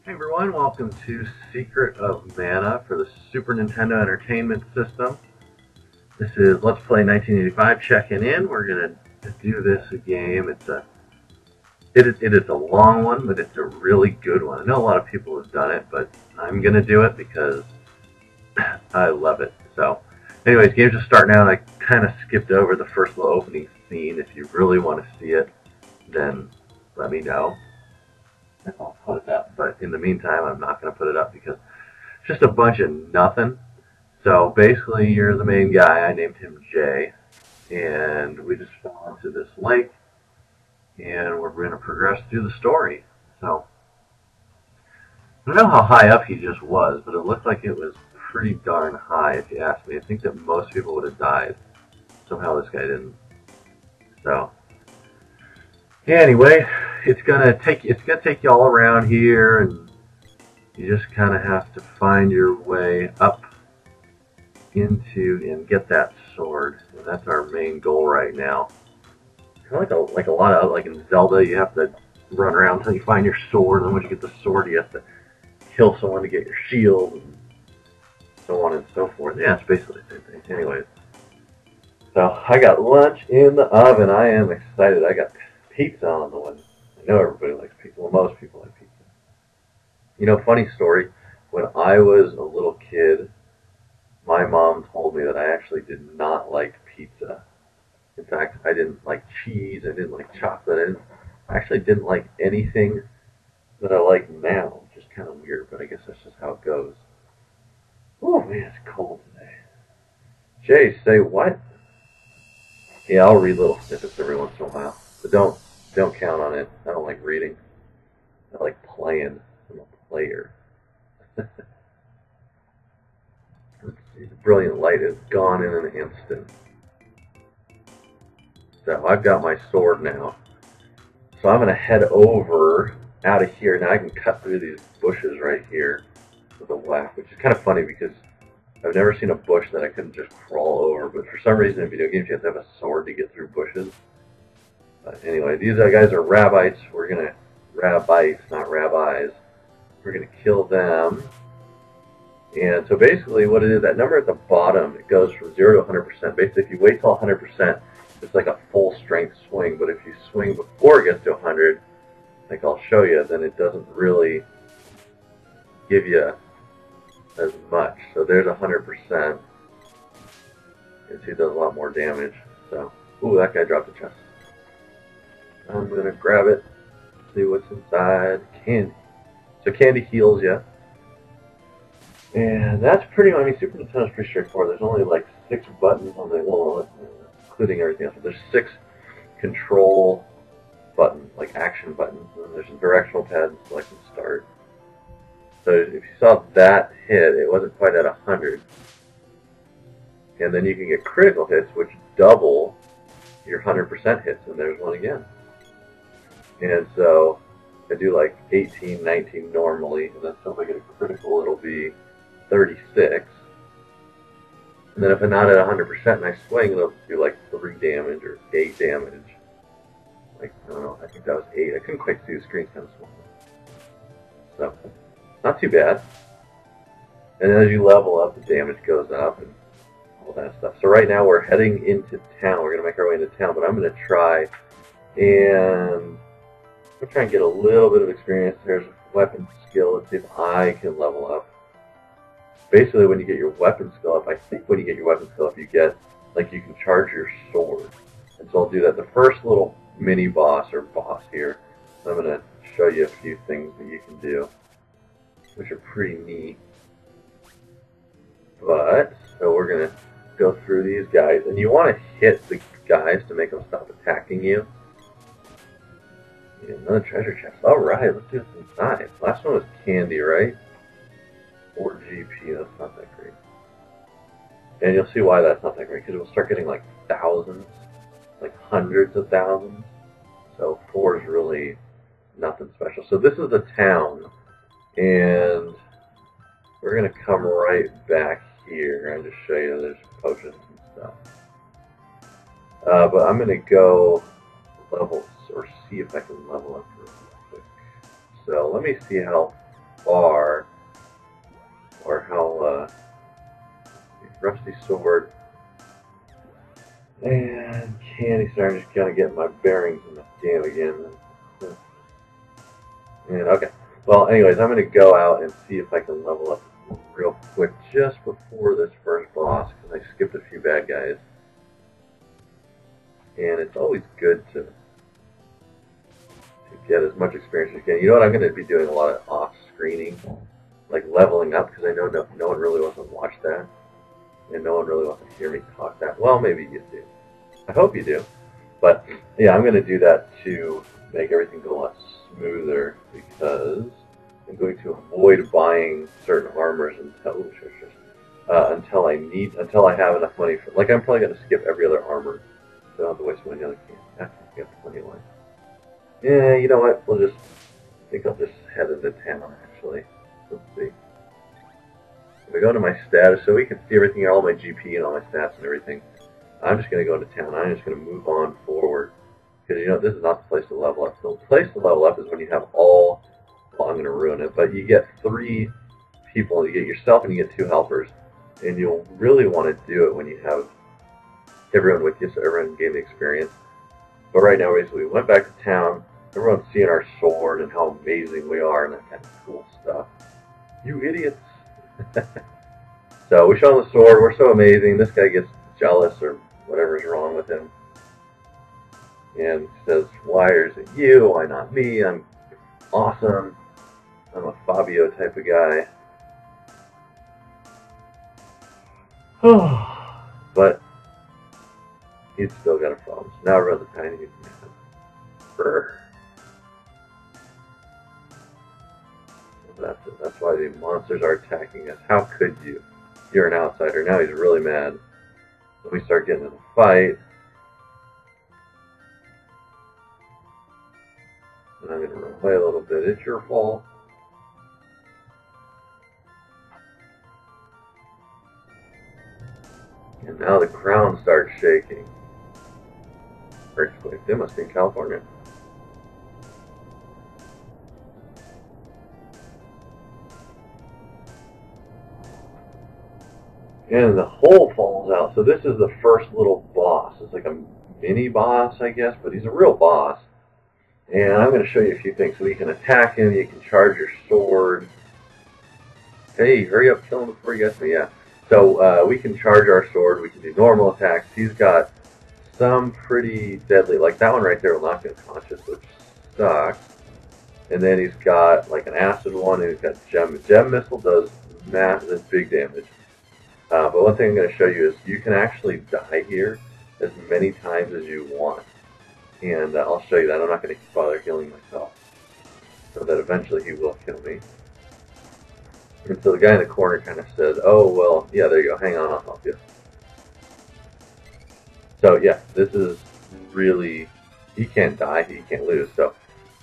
Hey everyone, welcome to Secret of Mana for the Super Nintendo Entertainment System. This is Let's Play 1985 checking in. We're going to do this game. It is a long one, but it's a really good one. I know a lot of people have done it, but I'm going to do it because I love it. So, anyways, game's just starting out. I kind of skipped over the first little opening scene. If you really want to see it, then let me know. I'll put it up, but in the meantime, I'm not going to put it up because it's just a bunch of nothing. So basically, you're the main guy. I named him Jay, and we just fell into this lake, and we're going to progress through the story. So I don't know how high up he just was, but it looked like it was pretty darn high, if you ask me. I think that most people would have died. Somehow this guy didn't. So anyway, it's gonna take you all around here, and you just kind of have to find your way up into and get that sword. And that's our main goal right now. Kind of like a lot of like in Zelda, you have to run around until you find your sword, and once you get the sword, you have to kill someone to get your shield, and so on and so forth. Yeah, it's basically the same thing. Anyways, so I got lunch in the oven. I am excited. I got pizza on the one. I know everybody likes pizza. Well, most people like pizza. You know, funny story. When I was a little kid, my mom told me that I actually did not like pizza. In fact, I didn't like cheese. I didn't like chocolate. I actually didn't like anything that I like now. Just kind of weird, but I guess that's just how it goes. Oh man, it's cold today. Jay, say what? Yeah, I'll read little snippets every once in a while, but don't count on it. I don't like reading. I like playing. I'm a player. Let's see, the brilliant light is gone in an instant. So I've got my sword now. So I'm going to head over out of here. Now I can cut through these bushes right here with a whack, which is kind of funny because I've never seen a bush that I couldn't just crawl over. But for some reason in video games you have to have a sword to get through bushes. But anyway, these guys are Rabbites. We're going to, Rabbites, not rabbis. We're going to kill them. And so basically what it is, that number at the bottom, it goes from 0 to 100%. Basically, if you wait till 100%, it's like a full strength swing. But if you swing before it gets to 100, like I'll show you, then it doesn't really give you as much. So there's 100%. You can see it does a lot more damage. So, ooh, that guy dropped a chest. I'm going to grab it, see what's inside. Candy. So candy heals you. And that's pretty much, I mean, Super Nintendo's pretty straightforward. There's only like 6 buttons on the, well, including everything else. There's 6 control buttons, like action buttons. And there's a directional pad and select and start. So if you saw that hit, it wasn't quite at 100. And then you can get critical hits, which double your 100% hits. And there's one again. And so I do like 18, 19 normally. And then so if I get a critical, it'll be 36. And then if I'm not at 100% and I swing, it'll do like 3 damage or 8 damage. Like, I don't know, I think that was 8. I couldn't quite see, the screen's kind of small. So, not too bad. And as you level up, the damage goes up and all that stuff. So right now we're heading into town. We're going to make our way into town, but I'm going to try and get a little bit of experience. There's weapon skill. Let's see if I can level up. Basically, when you get your weapon skill up, I think when you get your weapon skill up, you get, like, you can charge your sword. And so I'll do that. The first little mini boss or boss here, I'm going to show you a few things that you can do, which are pretty neat. But, so we're going to go through these guys. And you want to hit the guys to make them stop attacking you. Yeah, another treasure chest. Alright, let's see what's inside. Last one was candy, right? 4 GP, that's not that great. And you'll see why that's not that great, because we'll start getting like thousands, like hundreds of thousands. So 4 is really nothing special. So this is the town, and we're going to come right back here and just show you there's potions and stuff. But I'm going to go levels, or see if I can level up real quick. So let me see how far, or how rusty sword and candy starting to just kind of get my bearings in the game again. And okay, well, anyways, I'm going to go out and see if I can level up real quick just before this first boss, because I skipped a few bad guys. And it's always good to get as much experience as you can. You know what, I'm going to be doing a lot of off-screening, like leveling up, because I know no one really wants to watch that. And no one really wants to hear me talk that. Well, maybe you do. I hope you do. But, yeah, I'm going to do that to make everything go a lot smoother, because I'm going to avoid buying certain armors until I have enough money for, like, I'm probably going to skip every other armor, so I don't have to waste money on the can. I think I plenty of money. Yeah, you know what? I think I'll just head into town, actually. Let's see. If I go to my status, so we can see everything, all my GP and all my stats and everything. I'm just going to go into town. I'm just going to move on forward. Because, you know, this is not the place to level up. The place to level up is when you have all, well, I'm going to ruin it, but you get 3 people. You get yourself and you get 2 helpers. And you'll really want to do it when you have everyone with you, so everyone gain the experience. But right now, basically, we went back to town. Everyone's seeing our sword and how amazing we are and that kind of cool stuff. You idiots! So we show him the sword. We're so amazing. This guy gets jealous or whatever's wrong with him. And he says, why is it you? Why not me? I'm awesome. I'm a Fabio type of guy. But he's still got a problem. So now we're on the tiny man. Brr. That's why the monsters are attacking us. How could you? You're an outsider. Now he's really mad. When we start getting in the fight, and I'm going to run away a little bit. It's your fault. And now the ground starts shaking. Earthquake. They must be in California. And the hole falls out. So this is the first little boss. It's like a mini boss, I guess, but he's a real boss. And I'm going to show you a few things. So you can attack him, you can charge your sword. Hey, hurry up, kill him before he gets me. Yeah. So we can charge our sword, we can do normal attacks. He's got some pretty deadly, like that one right there will knock him unconscious, which sucks. And then he's got like an acid one, and he's got gem missile does massive big damage. But one thing I'm going to show you is you can actually die here as many times as you want. And I'll show you that. I'm not going to bother healing myself. So that eventually he will kill me. And so the guy in the corner kind of said, oh, well, yeah, there you go. Hang on, I'll help you. So, yeah, this is really, he can't die, he can't lose. So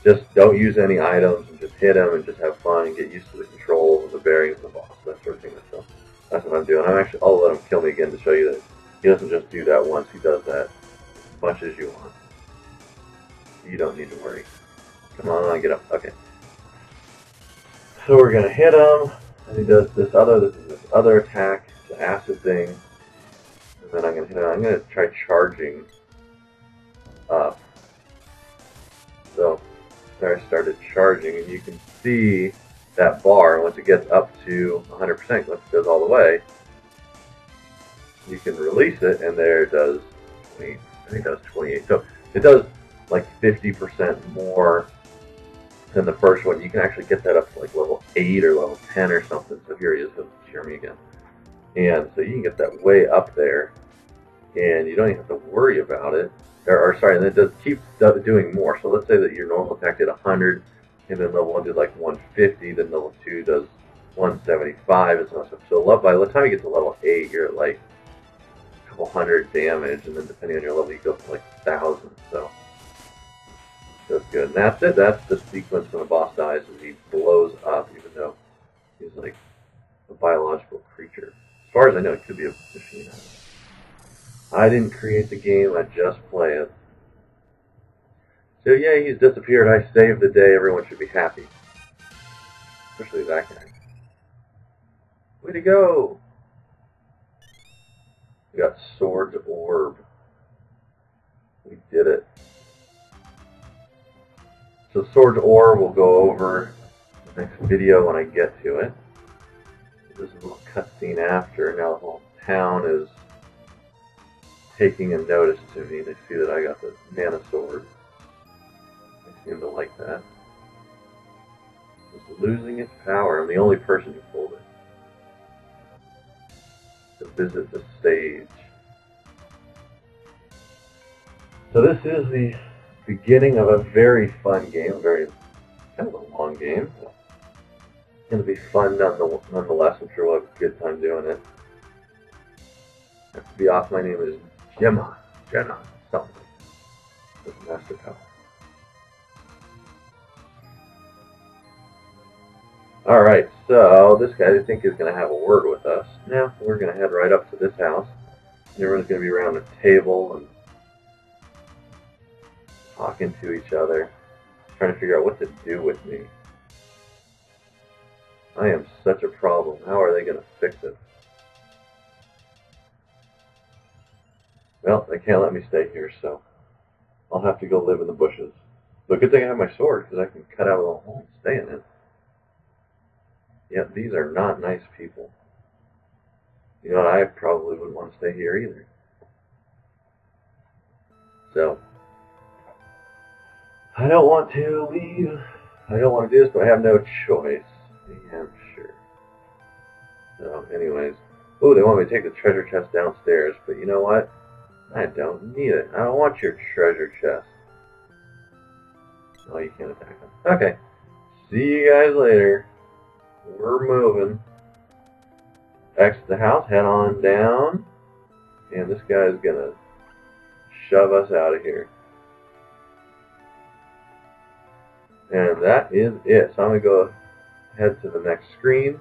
just don't use any items and just hit him and just have fun and get used to the controls and the bearings and the boss, that sort of thing. So that's what I'm doing. I'll let him kill me again to show you that he doesn't just do that once, he does that as much as you want. You don't need to worry. Come on, get up. Okay. So we're going to hit him. And he does this other attack, the acid thing, and then I'm going to hit him. I'm going to try charging up. So there I started charging, and you can see that bar. Once it gets up to 100%, once it goes all the way, you can release it, and there it does 20, I think that was 28. So it does like 50% more than the first one. You can actually get that up to like level 8 or level 10 or something. So here he is, he'll cheer me again. And so you can get that way up there, and you don't even have to worry about it. Or sorry, and it does keep doing more. So let's say that your normal attack did 100, and then level 1 did like 150, then level 2 does 175, and so on. So by the time you get to level 8, you're at like a couple hundred damage, and then depending on your level, you go to like 1,000. So that's good. And that's it. That's the sequence when a boss dies, is he blows up, even though he's like a biological creature. As far as I know, it could be a machine. I didn't create the game, I just play it. So yeah, he's disappeared. I saved the day. Everyone should be happy. especially that guy. Way to go! We got Sword's Orb. We did it. So Sword's Orb we'll go over the next video when I get to it. This is a little cutscene after. Now the whole town is taking a notice to me. They see that I got the Mana Sword. They seem to like that. It's losing its power. I'm the only person who pulled it. To visit the stage. So this is the beginning of a very fun game, kind of a long game. It's going to be fun nonetheless. I'm sure we'll have a good time doing it. I have to be off. My name is Jenna, something. With Master Power. Alright, so this guy I think is going to have a word with us. Now we're going to head right up to this house. Everyone's going to be around a table and talking to each other, trying to figure out what to do with me. I am such a problem. How are they going to fix it? Well, they can't let me stay here, so I'll have to go live in the bushes. But good thing I have my sword, because I can cut out a little hole and stay in it. Yet these are not nice people. You know, I probably wouldn't want to stay here either. So, I don't want to leave. I don't want to do this, but I have no choice. I am sure. So, anyways. Ooh, they want me to take the treasure chest downstairs, but you know what? I don't need it. I don't want your treasure chest. Oh, you can't attack them. Okay. See you guys later. We're moving. Exit the house, head on down. And this guy's gonna shove us out of here. And that is it. So I'm gonna go head to the next screen.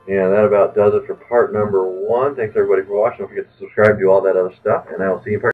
And that about does it for part number 1. Thanks everybody for watching. Don't forget to subscribe, do all that other stuff, and I will see you in part